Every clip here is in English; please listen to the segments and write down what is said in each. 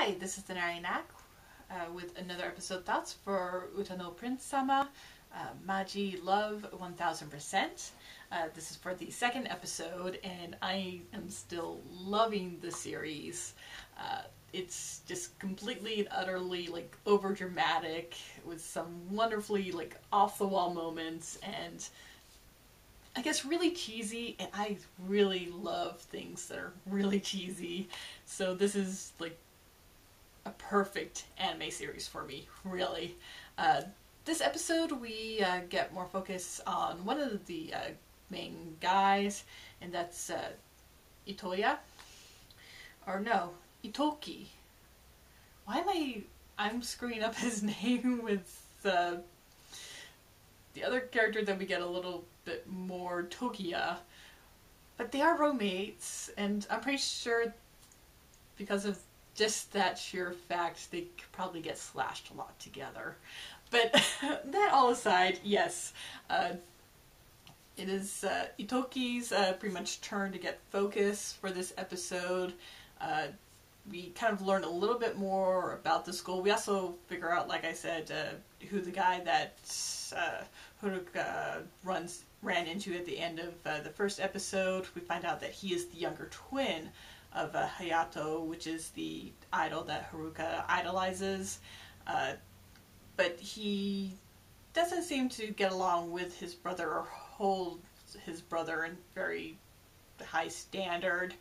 Hi, this is Denarianak with another episode thoughts for Uta no Prince-sama, Maji Love 1000%. This is for the second episode, and I am still loving the series. It's just completely and utterly over dramatic with some wonderfully off the wall moments, and I guess really cheesy, and I really love things that are really cheesy. So this is a perfect anime series for me, really. This episode we get more focus on one of the main guys, and that's Otoya. Or no, Ittoki. Why am I'm screwing up his name with the other character that we get a little bit more, Tokiya. But they are roommates, and I'm pretty sure because of just that sheer fact, they could probably get slashed a lot together. But that all aside, yes, it is Ittoki's pretty much turn to get focus for this episode. We kind of learn a little bit more about the school. We also figure out, like I said, who the guy that Haruka ran into at the end of the first episode. We find out that he is the younger twin of Hayato, which is the idol that Haruka idolizes. But he doesn't seem to get along with his brother or hold his brother in very high standard.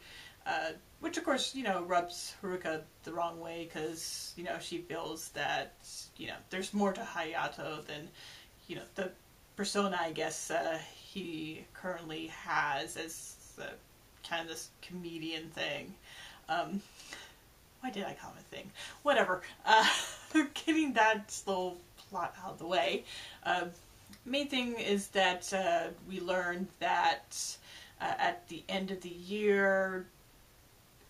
Which of course, rubs Haruka the wrong way because, she feels that, there's more to Hayato than, the persona, I guess, he currently has as kind of this comedian thing. Why did I call it a thing? Whatever. Getting that little plot out of the way. Main thing is that we learned that at the end of the year,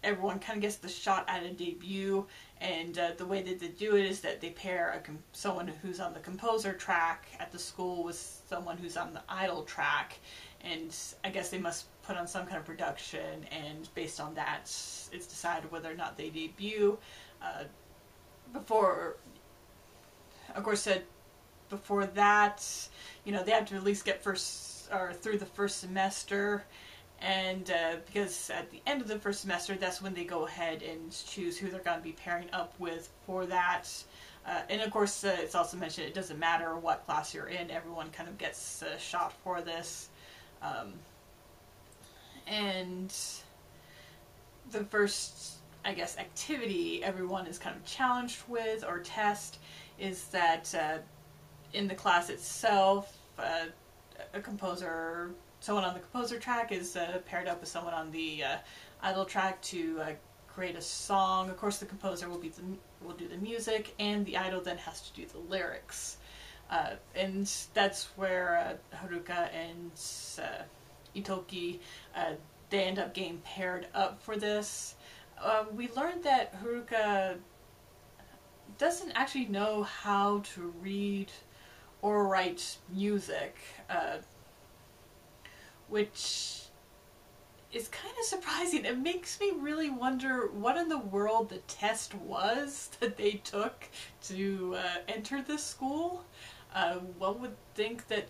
everyone kind of gets the shot at a debut, and the way that they do it is that they pair someone who's on the composer track at the school with someone who's on the idol track, and I guess they must put on some kind of production, and based on that, it's decided whether or not they debut. Before that, they have to at least get through the first semester. And because at the end of the first semester, that's when they go ahead and choose who they're going to be pairing up with for that. And of course, it's also mentioned it doesn't matter what class you're in, everyone kind of gets a shot for this. And the first, I guess, activity everyone is kind of challenged with or test is that in the class itself, someone on the composer track is paired up with someone on the idol track to create a song. Of course, the composer will do the music, and the idol then has to do the lyrics. And that's where Haruka and Ittoki, they end up getting paired up for this. We learned that Haruka doesn't actually know how to read or write music, which is kind of surprising. It makes me really wonder what in the world the test was that they took to enter this school. One would think that,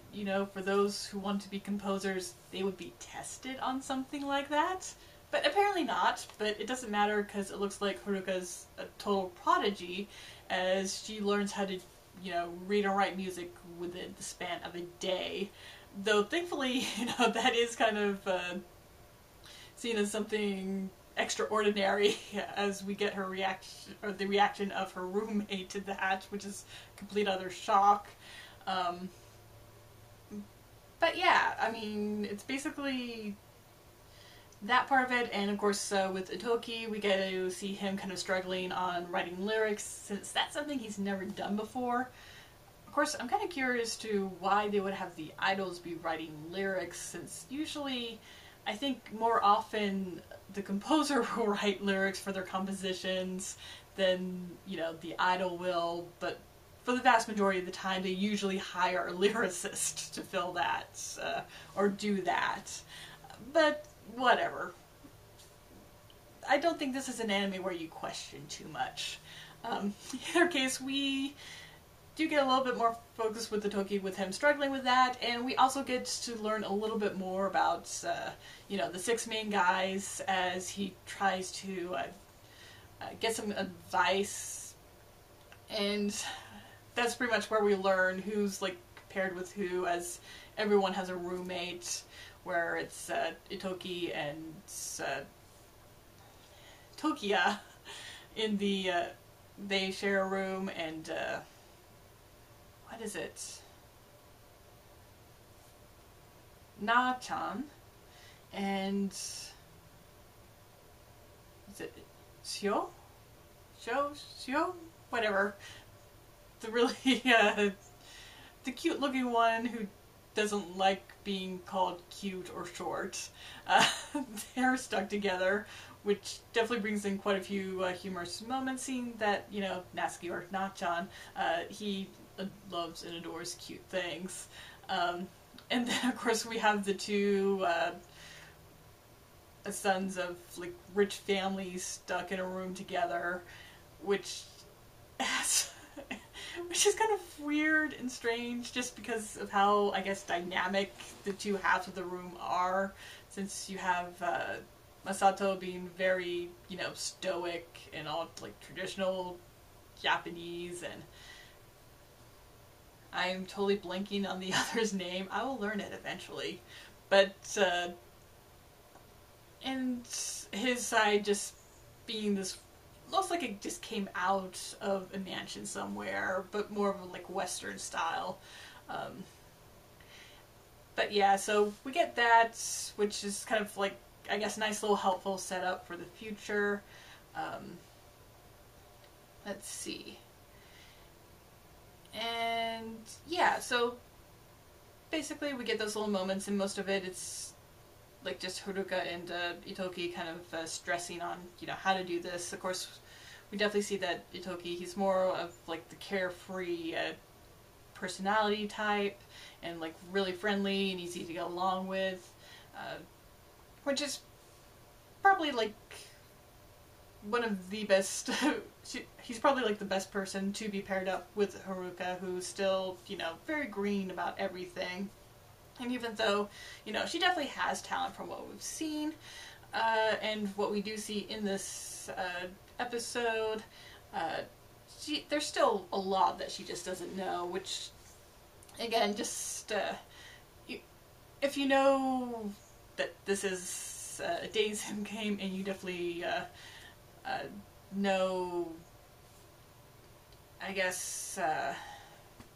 for those who want to be composers, they would be tested on something like that. But apparently not, but it doesn't matter because it looks like Haruka's a total prodigy as she learns how to, read and write music within the span of a day. Though thankfully, that is kind of seen as something extraordinary as we get her reaction, or the reaction of her roommate to that, which is complete other shock. But yeah, I mean, it's basically that part of it, and of course with Ittoki, we get to see him kind of struggling on writing lyrics, since that's something he's never done before. Of course, I'm kind of curious to why they would have the idols be writing lyrics, since usually, I think more often, the composer will write lyrics for their compositions than, the idol will, but for the vast majority of the time, they usually hire a lyricist to fill that, or do that. But, whatever. I don't think this is an anime where you question too much. In either case, we do get a little bit more focus with Ittoki, with him struggling with that, and we also get to learn a little bit more about, the 6 main guys as he tries to get some advice, and that's pretty much where we learn who's like paired with who, as everyone has a roommate, where it's Ittoki and Tokia in the they share a room, and what is it? Na-chan and is it Shio? Shio? Whatever. The really the cute looking one who doesn't like being called cute or short. They're stuck together, which definitely brings in quite a few humorous moments, seeing that, Natsuki, or Na-chan, he loves and adores cute things. And then, of course, we have the 2 sons of, like, rich families stuck in a room together, which is kind of weird and strange, just because of how, I guess, dynamic the 2 halves of the room are, since you have Masato being very, stoic and all, like, traditional Japanese, and I'm totally blanking on the other's name. I will learn it eventually. But, and his side just being this, looks like it just came out of a mansion somewhere, but more of a, like, Western style. But yeah, so we get that, which is kind of like, I guess, nice little helpful setup for the future. Let's see. And yeah, so basically we get those little moments, and most of it, it's like just Haruka and Ittoki kind of stressing on, how to do this. Of course, we definitely see that Ittoki, he's more of like the carefree personality type, and like really friendly and easy to get along with, which is probably like one of the best. He's probably like the best person to be paired up with Haruka, who's still, very green about everything. And even though, she definitely has talent from what we've seen, and what we do see in this episode, there's still a lot that she just doesn't know, which, again, just, if you know that this is a dating sim game, and you definitely know, I guess,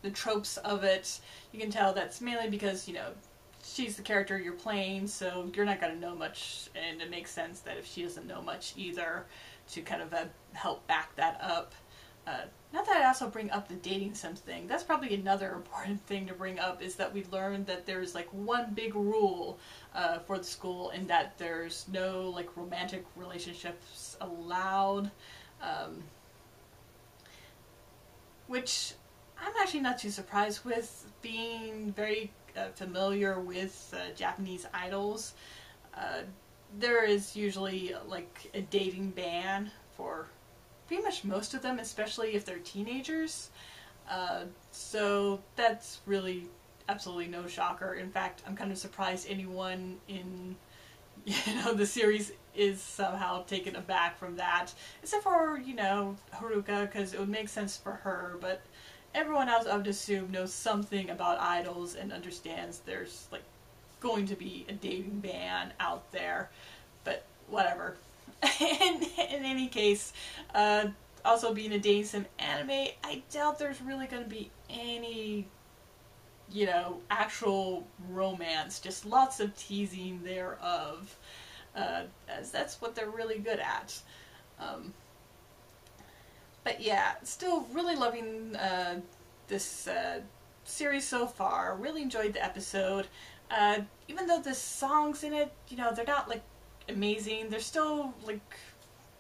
the tropes of it, you can tell that's mainly because, she's the character you're playing, so you're not going to know much, and it makes sense that if she doesn't know much either, to kind of help back that up. Not that I also bring up the dating sim thing. That's probably another important thing to bring up, is that we learned that there's like one big rule for the school, and that there's no like romantic relationships allowed, which I'm actually not too surprised with, being very familiar with Japanese idols. There is usually like a dating ban for pretty much most of them, especially if they're teenagers. So that's really absolutely no shocker. In fact, I'm kind of surprised anyone in, the series is somehow taken aback from that. Except for, Haruka, because it would make sense for her, but everyone else, I would assume, knows something about idols and understands there's, like, going to be a dating ban out there. But whatever. in any case, also being a dating sim anime, I doubt there's really going to be any, actual romance. Just lots of teasing thereof, as that's what they're really good at. But yeah, still really loving this series so far. Really enjoyed the episode. Even though the songs in it, they're not like amazing, they're still like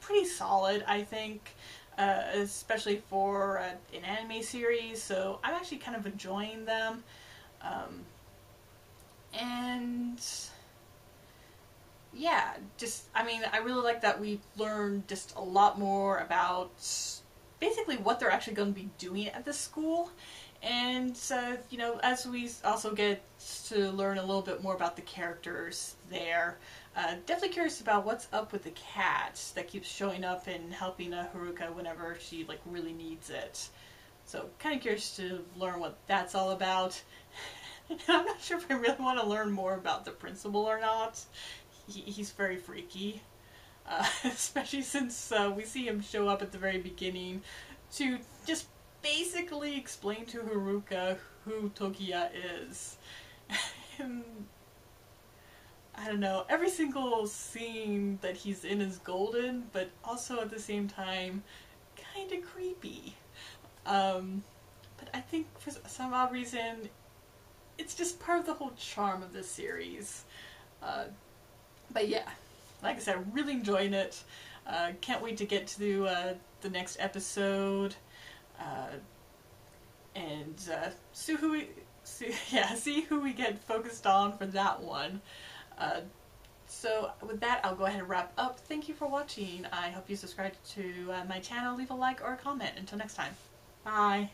pretty solid, I think, especially for an anime series. So I'm actually kind of enjoying them. And yeah, just, I mean, I really like that we learned just a lot more about basically what they're actually going to be doing at this school. And, you know, as we also get to learn a little bit more about the characters there, definitely curious about what's up with the cat that keeps showing up and helping Haruka whenever she, like, really needs it. So, kind of curious to learn what that's all about. I'm not sure if I really want to learn more about the principal or not. He's very freaky. Especially since we see him show up at the very beginning to just basically explain to Haruka who Tokiya is. And I don't know, every single scene that he's in is golden, but also at the same time kind of creepy. But I think for some odd reason, it's just part of the whole charm of this series. But yeah, like I said, really enjoying it. Can't wait to get to the next episode. And see who we get focused on for that one. So with that, I'll go ahead and wrap up. Thank you for watching. I hope you subscribe to my channel, leave a like or a comment. Until next time. Bye.